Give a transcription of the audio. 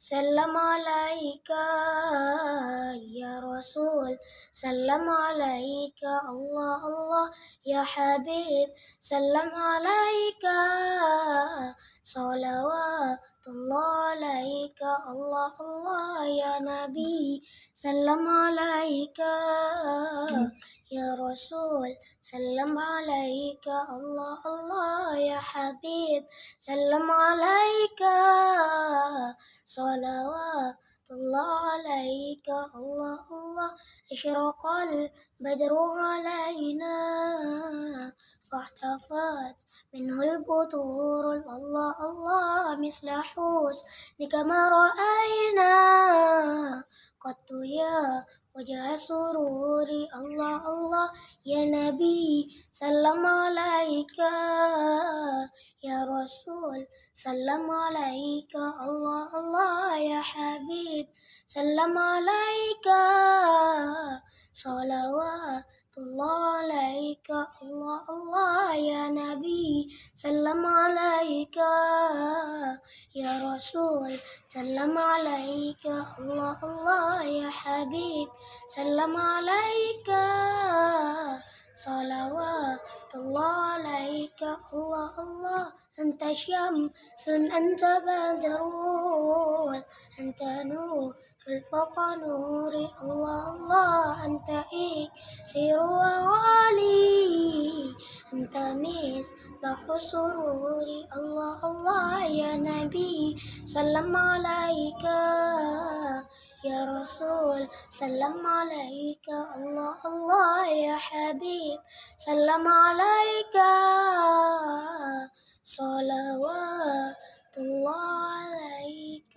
سلم عليك يا رسول، سلم عليك الله الله يا حبيب، سلم عليك صلوات الله عليك الله الله يا نبي، سلم عليك يا رسول، سلم عليك الله الله يا حبيب، سلم عليك صلوات الله عليك الله الله. أشرق البدر علينا فاحتفت منه البدور الله الله مثل حسنك ما رأينا قط يا وجه سروري الله الله يا نبي، سلم عليك يا رسول، سلم عليك الله الله يا حبيب، سلم عليك صلوات الله عليك الله الله يا نبي، سلم عليك يا رسول، سلم عليك الله الله يا حبيب، سلم عليك صلوات الله عليك الله الله. أنت شمس أنت بدر أنت نور الفوق نوري الله الله، أنت إكسير وغالي أنت مصباح سروري الله الله يا نبي، سلم عليك يا رسول، سلم عليك الله الله يا حبيب، سلم عليك صلوات الله عليك.